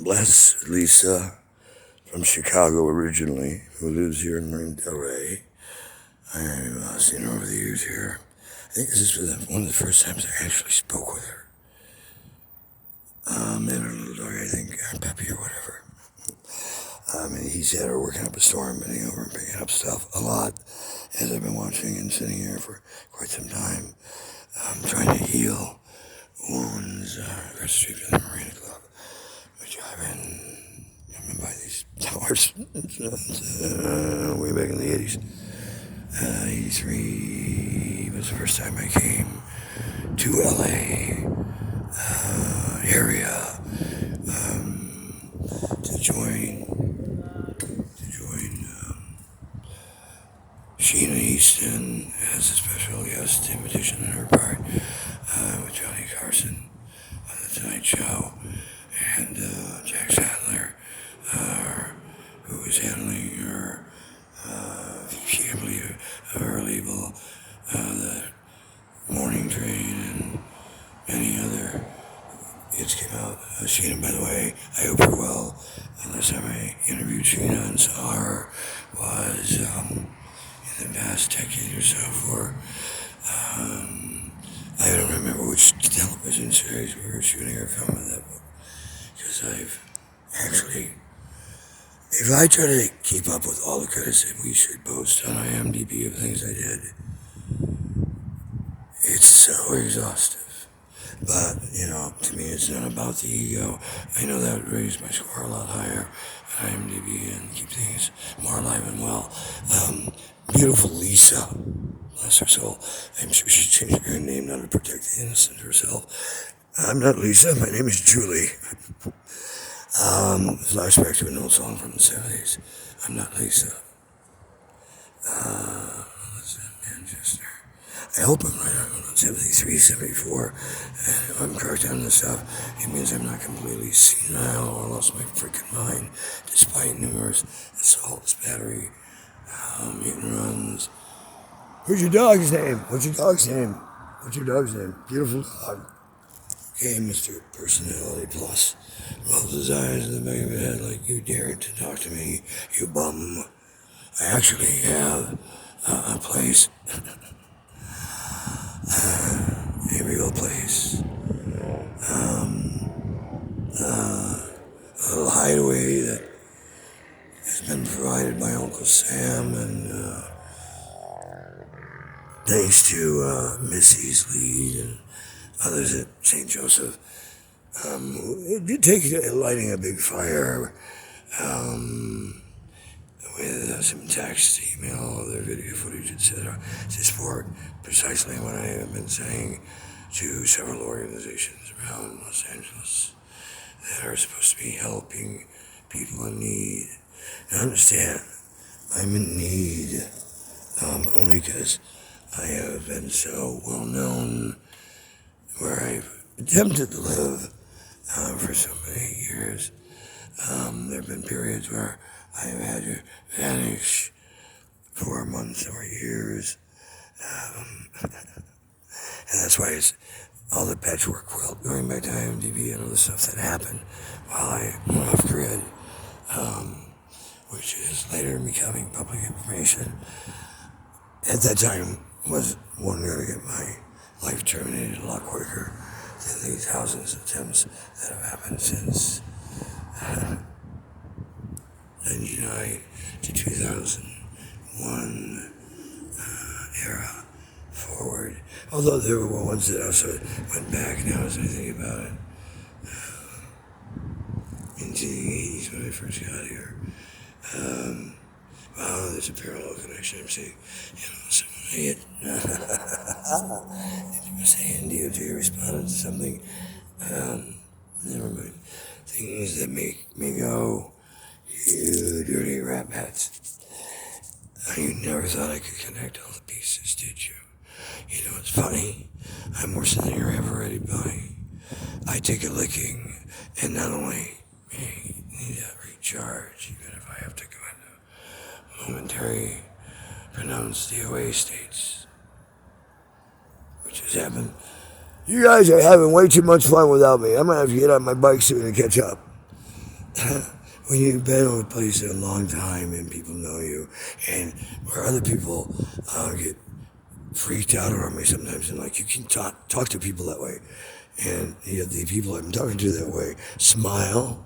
Bless Lisa from Chicago originally, who lives here in Marine Del Rey. I've seen her over the years here. I think this is one of the first times I actually spoke with her. And her little dog, I think, Peppy or whatever. And he's had her working up a storm, bending over and picking up stuff a lot, as I've been watching and sitting here for quite some time, trying to heal wounds across the street from the Marina Club, which I've been by these towers way back in the 80s. 83 was the first time I came to LA area to join Sheena Easton as a special guest invitation on her part with Johnny Carson on the Tonight Show, and Jack Sadler, who was handling her, if you can't believe it, her label, the Morning Train, and many other hits came out. Sheena, by the way, I hope you're well. And last time I interviewed Sheena and saw her was in the past decade or so for, I don't remember which television series we were shooting her from in that book, because I've actually, if I try to keep up with all the credits that we should post on IMDb of things I did, it's so exhaustive. But, to me, it's not about the ego. I know that would raise my score a lot higher on IMDb and keep things more alive and well. Beautiful Lisa, bless her soul. I'm sure she changed her name now to protect the innocent herself. I'm not Lisa, my name is Julie. Flashback to an old song from the 70s. I'm not Lisa. Manchester. I hope I'm right on 73, 74, and if I'm correct on this stuff, it means I'm not completely senile or lost my freaking mind, despite numerous assaults, battery, hit and runs. What's your dog's name? What's your dog's name? What's your dog's name? Beautiful dog. Okay, Mr. Personality Plus rolls his eyes in the back of his head like you dared to talk to me, you bum. I actually have a place. A real place. A little hideaway that has been provided by Uncle Sam, and thanks to Missy's lead and others at St. Joseph. It did take lighting a big fire with some text, email, other video footage, etc. to support precisely what I have been saying to several organizations around Los Angeles that are supposed to be helping people in need. Now understand, I'm in need only because I have been so well known where I've attempted to live for so many years. There have been periods where I've had to vanish for months or years. And that's why it's all the patchwork quilt going back to IMDb and all the stuff that happened while I went off grid, which is later becoming public information. At that time, was one going to get my life terminated a lot quicker than these thousands of attempts that have happened since 1999 to 2001 era forward. Although there were ones that also went back now as I think about it. Into the 80s when I first got here. Wow, there's a parallel connection. I'm saying, someone hit. Did you say DOJ responded to something? Never mind. Things that make me go, you dirty rat bats. You never thought I could connect all the pieces, did you? You know what's funny? I'm worse than your ever-ready body. I take a licking, and not only me need a recharge, even if I have to go into momentary pronounced DOA states, which has happened. You guys are having way too much fun without me. I'm going to have to get on my bike soon and catch up. when you've been in a place a long time and people know you, and where other people get freaked out around me sometimes, and like you can talk to people that way, and you have the people I'm talking to that way smile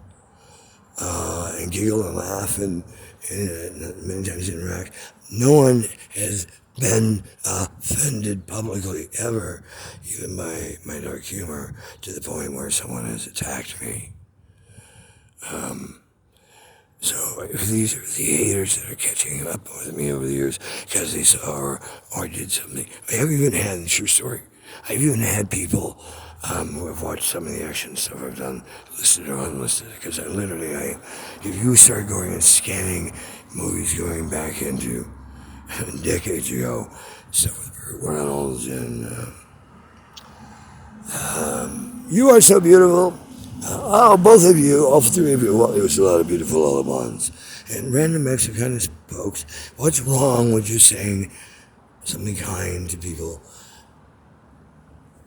and giggle and laugh and many times interact. No one has been offended publicly ever, even by my dark humor, to the point where someone has attacked me. So if these are the haters that are catching up with me over the years because they saw or did something. I've even had, true story, I've even had people who have watched some of the action stuff I've done, listed or unlisted, because if you start going and scanning movies going back into decades ago, stuff with Burt Reynolds and You Are So Beautiful. Both of you, all three of you, well, there was a lot of beautiful Olivans. And random acts of kindness folks. What's wrong with just saying something kind to people?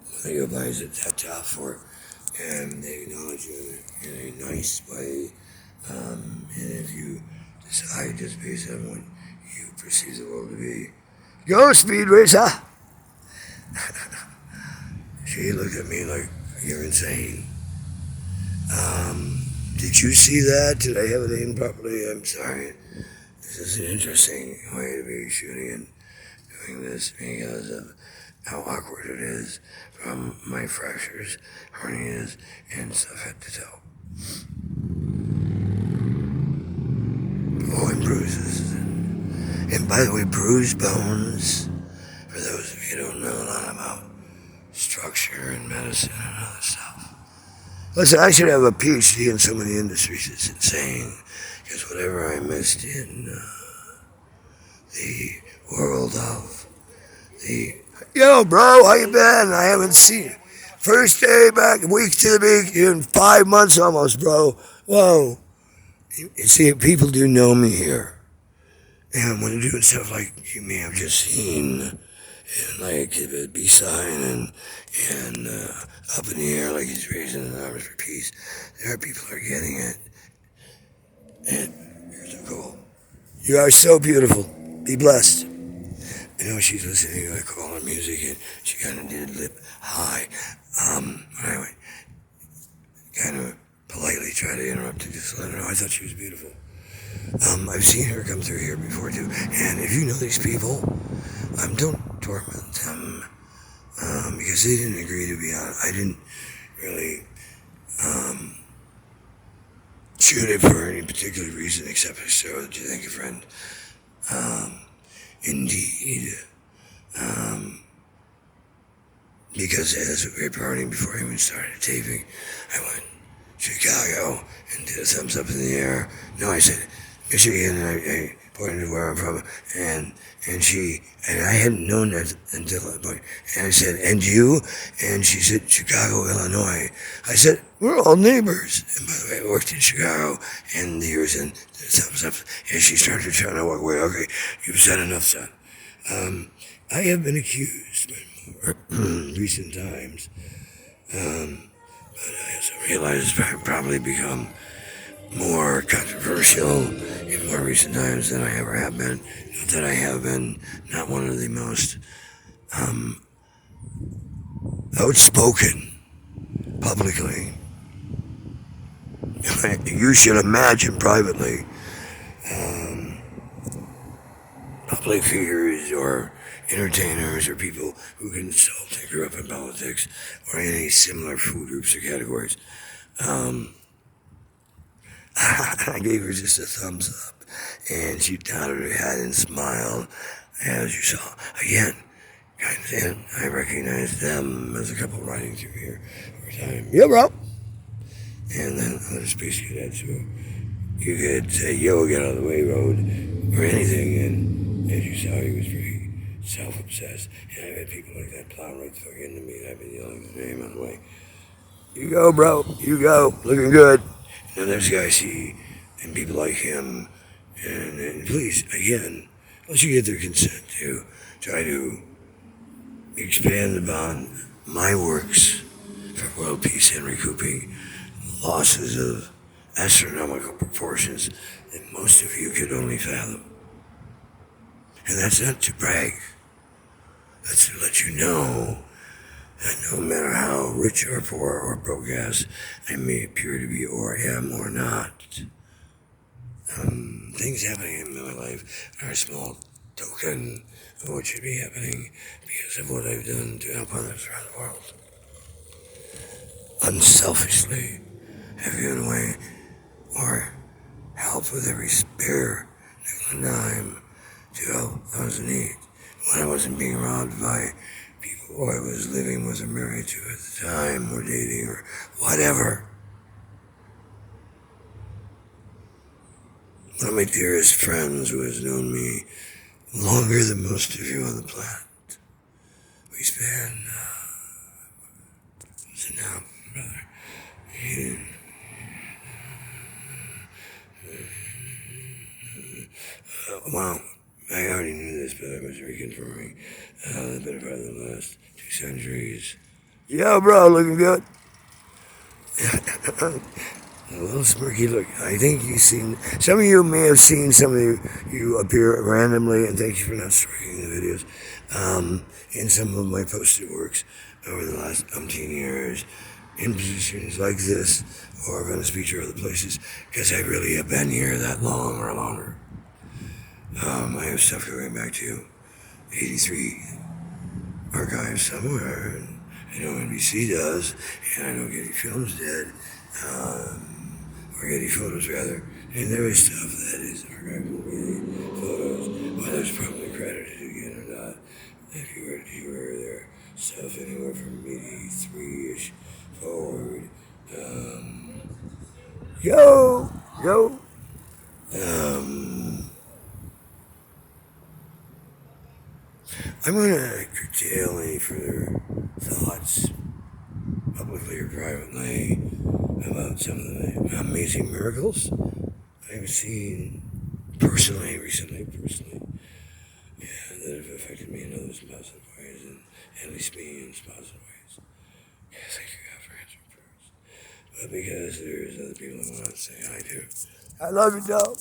When they go by, is it that tough for, and they acknowledge you in a nice way. And if you decide just based on what you perceive the world to be, go Speed Racer! She looked at me like, you're insane. Did you see that? Did I have it aimed properly? I'm sorry. This is an interesting way to be shooting and doing this because of how awkward it is from my fractures, hernias, and stuff head to toe. Oh, and bruises. And by the way, bruised bones, for those of you who don't know a lot about structure and medicine and other stuff. Listen, I should have a PhD in so many industries. It's insane. Because whatever I missed in the world of the... Yo, bro, how you been? I haven't seen you. First day back, week to the week, in 5 months almost, bro. Whoa. You see, people do know me here. And when they're doing stuff like you may have just seen, and like the B-sign and up in the air like he's raising his arms for peace, there are people who are getting it. And here's a goal. You are so beautiful. Be blessed. I know she's listening to the call on music, and she kind of did lip high. Anyway, kind of politely try to interrupt to just let her know I thought she was beautiful. I've seen her come through here before too, and if you know these people, don't torment them because they didn't agree to be on. I didn't really shoot it for any particular reason except for so that you think a friend. Indeed. Because as we were partying before I even started taping, I went Chicago and did a thumbs up in the air. No, I said Michigan, and I pointed to where I'm from, and I hadn't known that until that point. And I said, and you? And she said, Chicago, Illinois. I said, we're all neighbors. And by the way, I worked in Chicago, and the years in, thumbs up, and she started trying to walk away. Okay, you've said enough, son. I have been accused in more recent times, but I also realize it's probably become more controversial in more recent times than I ever have been. Not that I have been not one of the most outspoken publicly. You should imagine privately public figures or entertainers or people who consult and grew up in politics or any similar food groups or categories. I gave her just a thumbs up, and she nodded her head and smiled, as you saw. Again, and I recognized them as a couple riding through here over time. Yeah, bro. And then other space cadets who you could say, yo, get out of the way, road, or anything, and as you saw, he was pretty self-obsessed, and I've had people like that plow right through into me, and I've been yelling his name on the way. You go, bro, you go, looking good. And there's guys and people like him, and please, again, once you get their consent to try to expand upon my works for world peace and recouping losses of astronomical proportions that most of you could only fathom. And that's not to brag. That's to let you know that no matter how rich or poor or broke ass I may appear to be or am or not, things happening in my life are a small token of what should be happening because of what I've done to help others around the world. Unselfishly have given away or helped with every spare nickel and dime to help those in need. When I wasn't being robbed by people who I was living with or married to at the time or dating or whatever. One of my dearest friends who has known me longer than most of you on the planet. We spent, what's it now, brother? Wow, I already knew this, but I was reconfirming. The better part of the last 2 centuries. Yeah, bro, looking good. A little smirky look. I think you've seen, some of you may have seen some of you appear randomly, and thank you for not striking the videos, in some of my posted works over the last umpteen years, in positions like this, or Venice Beach or other places, because I really have been here that long or longer. I have stuff going back to 83 archives somewhere, and I know NBC does, and I know Getty Films did, or Getty Photos rather, and there is stuff that is archival Getty Photos, whether it's probably credited again or not. If you were there, stuff anywhere from 83-ish forward. Yo! I'm going to curtail any further thoughts, publicly or privately, about some of the amazing miracles I've seen recently, that have affected me in others in positive ways, and at least me in positive ways. Yes, thank you God for answering prayers. But because there's other people I want to say hi to. I love you, dog.